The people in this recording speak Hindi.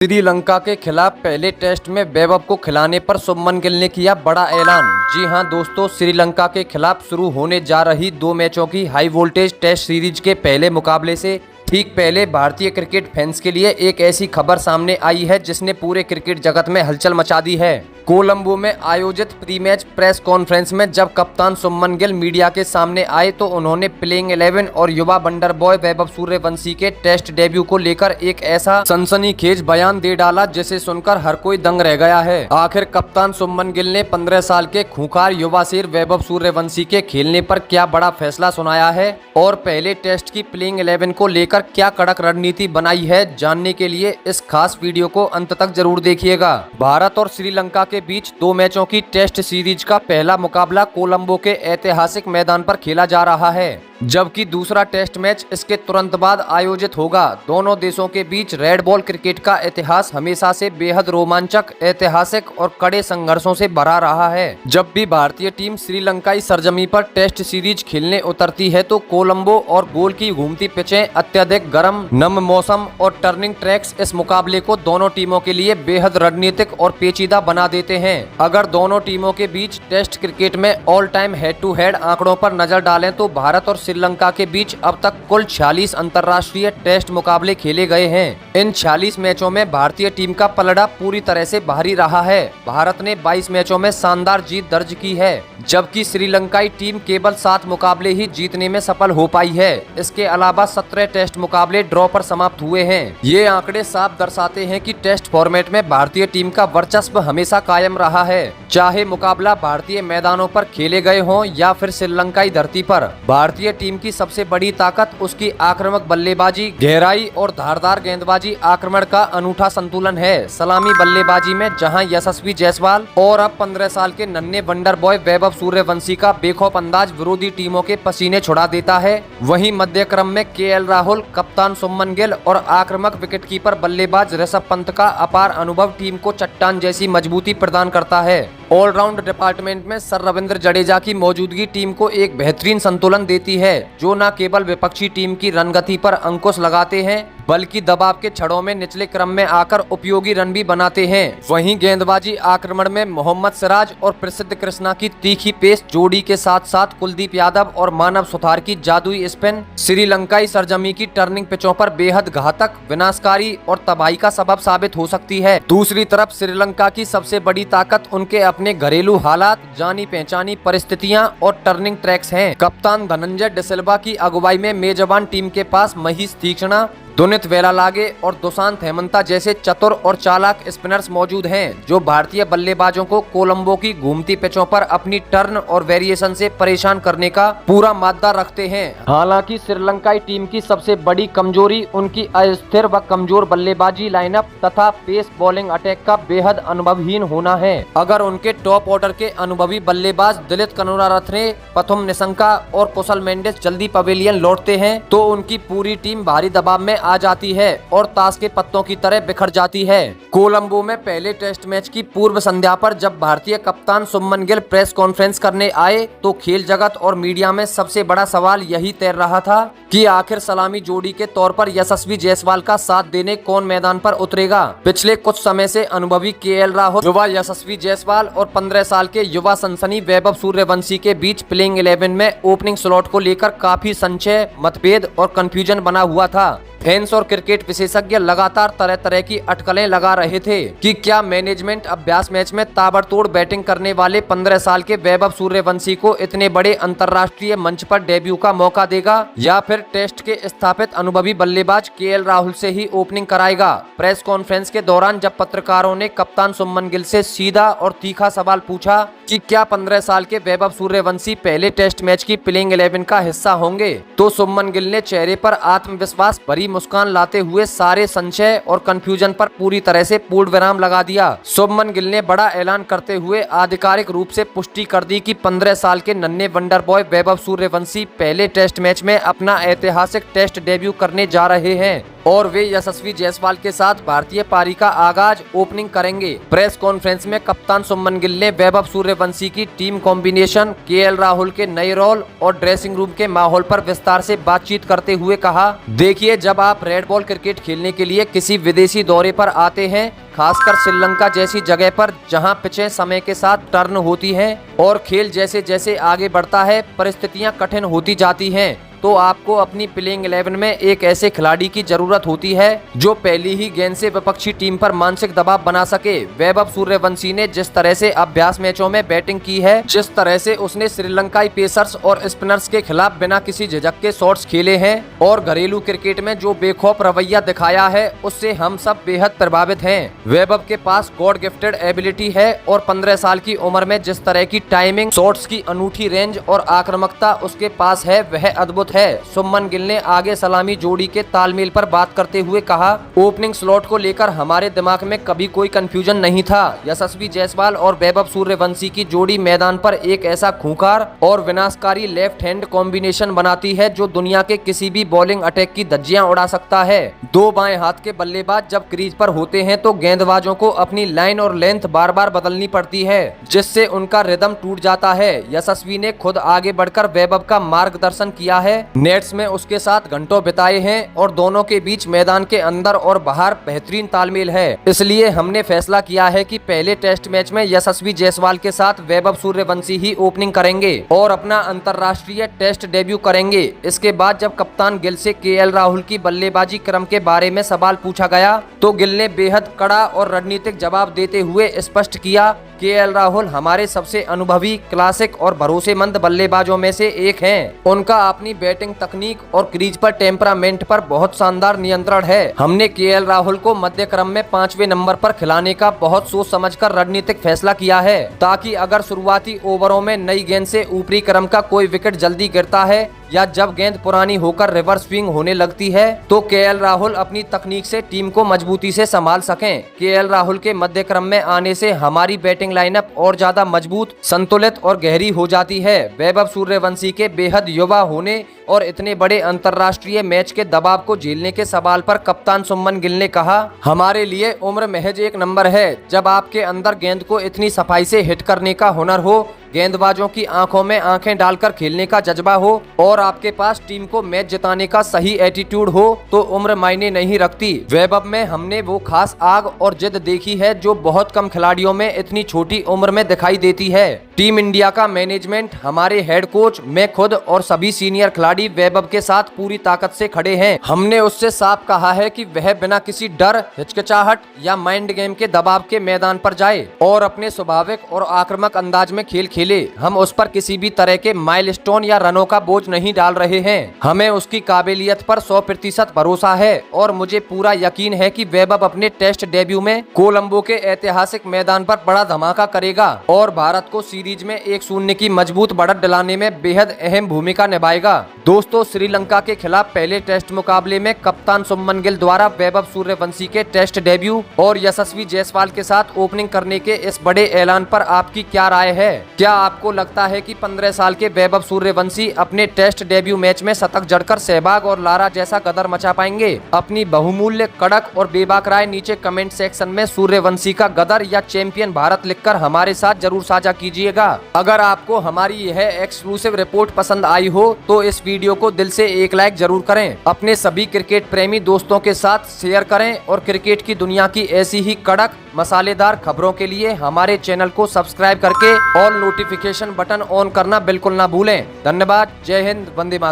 श्रीलंका के खिलाफ पहले टेस्ट में वैभव को खिलाने पर शुभमन गिल ने किया बड़ा ऐलान। जी हां दोस्तों, श्रीलंका के खिलाफ शुरू होने जा रही 2 मैचों की हाई वोल्टेज टेस्ट सीरीज के पहले मुकाबले से ठीक पहले भारतीय क्रिकेट फैंस के लिए एक ऐसी खबर सामने आई है जिसने पूरे क्रिकेट जगत में हलचल मचा दी है। कोलंबो में आयोजित प्री मैच प्रेस कॉन्फ्रेंस में जब कप्तान शुभमन गिल मीडिया के सामने आए तो उन्होंने प्लेइंग 11 और युवा वंडर बॉय वैभव सूर्यवंशी के टेस्ट डेब्यू को लेकर एक ऐसा सनसनीखेज बयान दे डाला जिसे सुनकर हर कोई दंग रह गया है। आखिर कप्तान शुभमन गिल ने 15 साल के खूंखार युवा शेर वैभव सूर्यवंशी के खेलने पर क्या बड़ा फैसला सुनाया है और पहले टेस्ट की प्लेइंग 11 को लेकर क्या कड़क रणनीति बनाई है, जानने के लिए इस खास वीडियो को अंत तक जरूर देखिएगा। भारत और श्रीलंका के बीच 2 मैचों की टेस्ट सीरीज का पहला मुकाबला कोलंबो के ऐतिहासिक मैदान पर खेला जा रहा है, जबकि दूसरा टेस्ट मैच इसके तुरंत बाद आयोजित होगा। दोनों देशों के बीच रेड बॉल क्रिकेट का इतिहास हमेशा से बेहद रोमांचक, ऐतिहासिक और कड़े संघर्षों से भरा रहा है। जब भी भारतीय टीम श्रीलंकाई सरजमी पर टेस्ट सीरीज खेलने उतरती है तो कोलंबो और गोल की घूमती पिचें, अत्यधिक गर्म नम मौसम और टर्निंग ट्रैक्स इस मुकाबले को दोनों टीमों के लिए बेहद रणनीतिक और पेचीदा बना देते हैं। अगर दोनों टीमों के बीच टेस्ट क्रिकेट में all time head to head आंकड़ों पर नजर डालें तो भारत और श्रीलंका के बीच अब तक कुल 46 अंतर्राष्ट्रीय टेस्ट मुकाबले खेले गए हैं। इन 46 मैचों में भारतीय टीम का पलड़ा पूरी तरह से भारी रहा है। भारत ने 22 मैचों में शानदार जीत दर्ज की है, जबकि श्रीलंकाई टीम केवल 7 मुकाबले ही जीतने में सफल हो पाई है। इसके अलावा 17 टेस्ट मुकाबले ड्रॉ पर समाप्त हुए हैं। ये आंकड़े साफ दर्शाते हैं कि टेस्ट फॉर्मेट में भारतीय टीम का वर्चस्व हमेशा कायम रहा है, चाहे मुकाबला भारतीय मैदानों पर खेले गए हों या फिर श्रीलंकाई धरती पर। भारतीय टीम की सबसे बड़ी ताकत उसकी आक्रामक बल्लेबाजी, गहराई और धारदार गेंदबाजी आक्रमण का अनूठा संतुलन है। सलामी बल्लेबाजी में जहां यशस्वी जायसवाल और अब 15 साल के नन्हे वंडर बॉय वैभव सूर्यवंशी का बेखौफ अंदाज विरोधी टीमों के पसीने छुड़ा देता है, वहीं मध्य क्रम में केएल राहुल, कप्तान शुभमन गिल और आक्रामक विकेटकीपर बल्लेबाज ऋषभ पंत का अपार अनुभव टीम को चट्टान जैसी मजबूती प्रदान करता है। ऑलराउंड डिपार्टमेंट में सर रविंद्र जडेजा की मौजूदगी टीम को एक बेहतरीन संतुलन देती है, जो न केवल विपक्षी टीम की रणगति पर अंकुश लगाते हैं बल्कि दबाव के छड़ों में निचले क्रम में आकर उपयोगी रन भी बनाते हैं। वहीं गेंदबाजी आक्रमण में मोहम्मद सिराज और प्रसिद्ध कृष्णा की तीखी पेस जोड़ी के साथ साथ कुलदीप यादव और मानव सुथार की जादुई स्पिन श्रीलंकाई सरजमी की टर्निंग पिचों पर बेहद घातक, विनाशकारी और तबाही का सबब साबित हो सकती है। दूसरी तरफ श्रीलंका की सबसे बड़ी ताकत उनके अपने घरेलू हालात, जानी पहचानी परिस्थितियां और टर्निंग ट्रैक्स हैं। कप्तान धनंजय डिसिल्वा की अगुवाई में मेजबान टीम के पास महीश तीक्ष्णा, दुनित वेलालागे और दुशांत हेमंता जैसे चतुर और चालाक स्पिनर्स मौजूद हैं, जो भारतीय बल्लेबाजों को कोलंबो की घूमती पिचों पर अपनी टर्न और वेरिएशन से परेशान करने का पूरा मादा रखते हैं। हालांकि श्रीलंकाई टीम की सबसे बड़ी कमजोरी उनकी अस्थिर व कमजोर बल्लेबाजी लाइनअप तथा पेस बॉलिंग अटैक का बेहद अनुभवहीन होना है। अगर उनके टॉप ऑर्डर के अनुभवी बल्लेबाज दिलीप करुणारत्ने, पथुम निशंका और कुशल मेंडिस जल्दी पवेलियन लौटते हैं तो उनकी पूरी टीम भारी दबाव में आ जाती है और ताश के पत्तों की तरह बिखर जाती है। कोलंबो में पहले टेस्ट मैच की पूर्व संध्या पर जब भारतीय कप्तान शुभमन गिल प्रेस कॉन्फ्रेंस करने आए तो खेल जगत और मीडिया में सबसे बड़ा सवाल यही तैर रहा था कि आखिर सलामी जोड़ी के तौर पर यशस्वी जायसवाल का साथ देने कौन मैदान पर उतरेगा। पिछले कुछ समय से अनुभवी केएल राहुल, युवा यशस्वी जायसवाल और 15 साल के युवा सनसनी वैभव सूर्यवंशी के बीच प्लेइंग 11 में ओपनिंग स्लॉट को लेकर काफी संशय, मतभेद और कंफ्यूजन बना हुआ था। फैंस और क्रिकेट विशेषज्ञ लगातार तरह तरह की अटकलें लगा रहे थे कि क्या मैनेजमेंट अभ्यास मैच में ताबड़तोड़ बैटिंग करने वाले 15 साल के वैभव सूर्यवंशी को इतने बड़े अंतर्राष्ट्रीय मंच पर डेब्यू का मौका देगा या फिर टेस्ट के स्थापित अनुभवी बल्लेबाज केएल राहुल से ही ओपनिंग कराएगा। प्रेस कॉन्फ्रेंस के दौरान जब पत्रकारों ने कप्तान शुभमन गिल से सीधा और तीखा सवाल पूछा कि क्या 15 साल के वैभव सूर्यवंशी पहले टेस्ट मैच की प्लेइंग 11 का हिस्सा होंगे, तो शुभमन गिल ने चेहरे पर आत्मविश्वास भरी मुस्कान लाते हुए सारे संशय और कंफ्यूजन पर पूरी तरह से पूर्ण विराम लगा दिया। शुभमन गिल ने बड़ा ऐलान करते हुए आधिकारिक रूप से पुष्टि कर दी कि 15 साल के नन्हे वंडर बॉय वैभव सूर्यवंशी पहले टेस्ट मैच में अपना ऐतिहासिक टेस्ट डेब्यू करने जा रहे हैं। और वे यशस्वी जायसवाल के साथ भारतीय पारी का आगाज ओपनिंग करेंगे। प्रेस कॉन्फ्रेंस में कप्तान सुमन गिल ने वैभव सूर्यवंशी की टीम कॉम्बिनेशन, केएल राहुल के नए रोल और ड्रेसिंग रूम के माहौल पर विस्तार से बातचीत करते हुए कहा, देखिए, जब आप रेड बॉल क्रिकेट खेलने के लिए किसी विदेशी दौरे पर आते हैं, खासकर श्रीलंका जैसी जगह पर जहां पिचें समय के साथ टर्न होती हैं और खेल जैसे जैसे आगे बढ़ता है परिस्थितियां कठिन होती जाती हैं, तो आपको अपनी प्लेइंग 11 में एक ऐसे खिलाड़ी की जरूरत होती है जो पहली ही गेंद से विपक्षी टीम पर मानसिक दबाव बना सके। वैभव सूर्यवंशी ने जिस तरह से अभ्यास मैचों में बैटिंग की है, जिस तरह से उसने श्रीलंकाई पेसर्स और स्पिनर्स के खिलाफ बिना किसी झिझक के शॉट्स खेले हैं और घरेलू क्रिकेट में जो बेखौफ रवैया दिखाया है, उससे हम सब बेहद प्रभावित हैं। वैभव के पास गॉड गिफ्टेड एबिलिटी है और 15 साल की उम्र में जिस तरह की टाइमिंग, शॉट्स की अनूठी रेंज और आक्रामकता उसके पास है, वह अद्भुत है। सुमन गिल ने आगे सलामी जोड़ी के तालमेल पर बात करते हुए कहा, ओपनिंग स्लॉट को लेकर हमारे दिमाग में कभी कोई कंफ्यूजन नहीं था। यशस्वी जायसवाल और वैभव सूर्यवंशी की जोड़ी मैदान पर एक ऐसा खूंखार और विनाशकारी लेफ्ट हैंड कॉम्बिनेशन बनाती है जो दुनिया के किसी भी बॉलिंग अटैक की धज्जियां उड़ा सकता है। दो बाएं हाथ के बल्लेबाज जब क्रीज पर होते हैं तो गेंदबाजों को अपनी लाइन और लेंथ बार बार बदलनी पड़ती है, जिससे उनका रिदम टूट जाता है। यशस्वी ने खुद आगे बढ़कर वैभव का मार्गदर्शन किया है, नेट्स में उसके साथ घंटों बिताए हैं और दोनों के बीच मैदान के अंदर और बाहर बेहतरीन तालमेल है। इसलिए हमने फैसला किया है कि पहले टेस्ट मैच में यशस्वी जायसवाल के साथ वैभव सूर्यवंशी ही ओपनिंग करेंगे और अपना अंतर्राष्ट्रीय टेस्ट डेब्यू करेंगे। इसके बाद जब कप्तान गिल से केएल राहुल की बल्लेबाजी क्रम के बारे में सवाल पूछा गया तो गिल ने बेहद कड़ा और रणनीतिक जवाब देते हुए स्पष्ट किया, केएल राहुल हमारे सबसे अनुभवी, क्लासिक और भरोसेमंद बल्लेबाजों में से एक हैं। उनका अपनी बैटिंग तकनीक और क्रीज पर टेम्परामेंट पर बहुत शानदार नियंत्रण है। हमने केएल राहुल को मध्य क्रम में 5वें नंबर पर खिलाने का बहुत सोच समझकर रणनीतिक फैसला किया है, ताकि अगर शुरुआती ओवरों में नई गेंद से ऊपरी क्रम का कोई विकेट जल्दी गिरता है या जब गेंद पुरानी होकर रिवर्स स्विंग होने लगती है तो केएल राहुल अपनी तकनीक से टीम को मजबूती से संभाल सकें। केएल राहुल के मध्य क्रम में आने से हमारी बैटिंग लाइनअप और ज्यादा मजबूत, संतुलित और गहरी हो जाती है। वैभव सूर्यवंशी के बेहद युवा होने और इतने बड़े अंतर्राष्ट्रीय मैच के दबाव को झेलने के सवाल पर कप्तान सुमन गिल ने कहा, हमारे लिए उम्र महज एक नंबर है। जब आपके अंदर गेंद को इतनी सफाई से हिट करने का हुनर हो, गेंदबाजों की आंखों में आंखें डालकर खेलने का जज्बा हो और आपके पास टीम को मैच जिताने का सही एटीट्यूड हो, तो उम्र मायने नहीं रखती। वैभव में हमने वो खास आग और जिद देखी है जो बहुत कम खिलाड़ियों में इतनी छोटी उम्र में दिखाई देती है। टीम इंडिया का मैनेजमेंट, हमारे हेड कोच, मैं खुद और सभी सीनियर खिलाड़ी वैभव के साथ पूरी ताकत से खड़े हैं। हमने उससे साफ कहा है कि वह बिना किसी डर, हिचकिचाहट या माइंड गेम के दबाव के मैदान पर जाए और अपने स्वाभाविक और आक्रामक अंदाज में खेल खेले। हम उस पर किसी भी तरह के माइलस्टोन या रनों का बोझ नहीं डाल रहे हैं। हमें उसकी काबिलियत पर 100% भरोसा है और मुझे पूरा यकीन है कि वैभव अपने टेस्ट डेब्यू में कोलंबो के ऐतिहासिक मैदान पर बड़ा धमाका करेगा और भारत को सीरीज में 1-0 की मजबूत बढ़त दिलाने में बेहद अहम भूमिका निभाएगा। दोस्तों, श्रीलंका के खिलाफ पहले टेस्ट मुकाबले में कप्तान सुमन गिल द्वारा वैभव सूर्यवंशी के टेस्ट डेब्यू और यशस्वी जायसवाल के साथ ओपनिंग करने के इस बड़े ऐलान पर आपकी क्या राय है? क्या आपको लगता है कि 15 साल के वैभव सूर्यवंशी अपने टेस्ट डेब्यू मैच में शतक जड़कर सहवाग और लारा जैसा गदर मचा पाएंगे? अपनी बहुमूल्य, कड़क और बेबाक राय नीचे कमेंट सेक्शन में सूर्यवंशी का गदर या चैंपियन भारत लिखकर हमारे साथ जरूर साझा कीजिएगा। अगर आपको हमारी यह एक्सक्लूसिव रिपोर्ट पसंद आई हो तो इस वीडियो को दिल से एक लाइक जरूर करें, अपने सभी क्रिकेट प्रेमी दोस्तों के साथ शेयर करें और क्रिकेट की दुनिया की ऐसी ही कड़क, मसालेदार खबरों के लिए हमारे चैनल को सब्सक्राइब करके ऑल नोटिफिकेशन बटन ऑन करना बिल्कुल ना भूलें। धन्यवाद। जय हिंद। वंदे मातरम।